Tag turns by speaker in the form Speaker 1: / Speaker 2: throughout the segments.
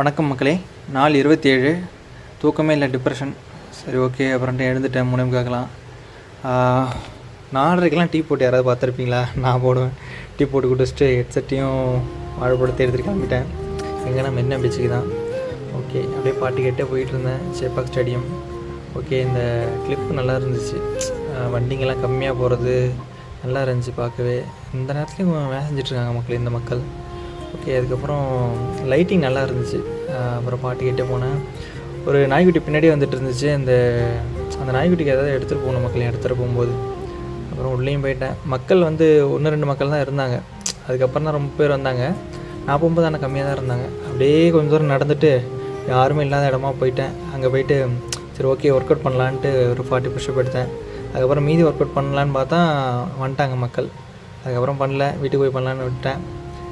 Speaker 1: வணக்கம் மக்களே. நாள் 27. தூக்கமே இல்லை, டிப்ரெஷன். சரி, ஓகே. அப்புறம்ட்டு எழுந்துட்டேன். 3:45. 4:30க்கெலாம் டீ போட்டு யாராவது பார்த்துருப்பீங்களா? நான் போடுவேன். டீ போட்டு குடிச்சிட்டு ஹெட்செட்டையும் வாழைப்பழத்தை எடுத்துகிட்டு கிளம்பிட்டேன். எங்கன்னா மென்ன பீச்சுக்கு தான். ஓகே, அப்படியே பாட்டு கேட்டே போயிட்டு இருந்தேன். சேப்பாக் ஸ்டேடியம். ஓகே, இந்த கிளிப்பு நல்லா இருந்துச்சு. வண்டிங்கெல்லாம் கம்மியாக போகிறது நல்லா இருந்துச்சு பார்க்கவே. இந்த நேரத்துலையும் வேலை செஞ்சிட்ருக்காங்க மக்கள், இந்த மக்கள். ஓகே, அதுக்கப்புறம் லைட்டிங் நல்லா இருந்துச்சு. அப்புறம் பாட்டு கேட்டே போனேன். ஒரு நாய்க்குட்டி பின்னாடியே வந்துட்டு இருந்துச்சு. அந்த நாய்க்குட்டிக்கு ஏதாவது எடுத்துகிட்டு போகணும் மக்களையும் எடுத்துகிட்டு போகும்போது. அப்புறம் உள்ளேயும் போயிட்டேன். மக்கள் 1-2 மக்கள் தான் இருந்தாங்க. அதுக்கப்புறம் தான் ரொம்ப பேர் வந்தாங்க. நான் போகும்போது ஆனால் கம்மியாக தான் இருந்தாங்க. அப்படியே கொஞ்சம் தூரம் நடந்துட்டு யாருமே இல்லாத இடமா போயிட்டேன். அங்கே போயிட்டு சரி, ஓகே, ஒர்க் அவுட் பண்ணலான்ட்டு ஒரு 40 புஷ்அப் எடுத்தேன். அதுக்கப்புறம் மீதி ஒர்க் அவுட் பண்ணலான்னு பார்த்தா வந்துட்டாங்க மக்கள். அதுக்கப்புறம் பண்ணல, வீட்டுக்கு போய் பண்ணலான்னு விட்டேன்.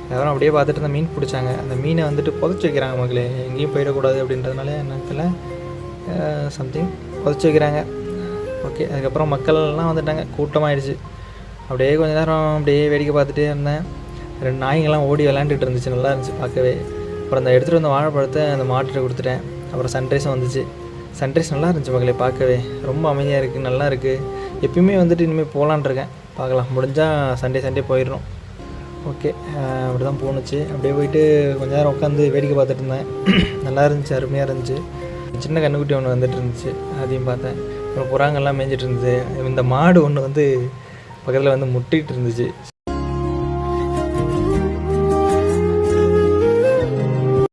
Speaker 1: அதுக்கப்புறம் அப்படியே பார்த்துட்டு அந்த மீன் பிடிச்சாங்க. அந்த மீனை புதைச்சி வைக்கிறாங்க மக்களே. எங்கேயும் போயிடக்கூடாது அப்படின்றதுனால என்னத்தில் சம்திங் புதைச்சி வைக்கிறாங்க. ஓகே, அதுக்கப்புறம் மக்கள்லாம் வந்துட்டாங்க. கூட்டமாகிடுச்சு. அப்படியே கொஞ்சம் நேரம் அப்படியே வேடிக்கை பார்த்துட்டே இருந்தேன். 2 நாய்ங்கள்லாம் ஓடி விளாண்டுட்டு இருந்துச்சு. நல்லா இருந்துச்சு பார்க்கவே. அப்புறம் அந்த எடுத்துகிட்டு வந்த வாழைப்பழத்தை அந்த மாட்டுகிட்ட கொடுத்துட்டேன். அப்புறம் சன்ரைஸும் வந்துச்சு. சன்ரைஸ் நல்லா இருந்துச்சு மக்களே பார்க்கவே. ரொம்ப அமைதியாக இருக்குது, நல்லா இருக்குது. எப்பயுமே இனிமேல் போகலான் இருக்கேன். பார்க்கலாம், முடிஞ்சால் சண்டே போயிடணும். ஓகே, அப்படி தான் போணுச்சு. அப்படியே போயிட்டு கொஞ்ச நேரம் உட்காந்து வேடிக்கை பார்த்துட்டு இருந்தேன். நல்லா இருந்துச்சு, அருமையாக இருந்துச்சு. சின்ன கன்றுக்குட்டி ஒன்று வந்துட்டு இருந்துச்சு, அதையும் பார்த்தேன். அப்புறம் புறாங்கெல்லாம் மேய்ஞ்சிட்டு இருந்துச்சு. இந்த மாடு ஒன்று பக்கத்தில் முட்டிகிட்டு இருந்துச்சு.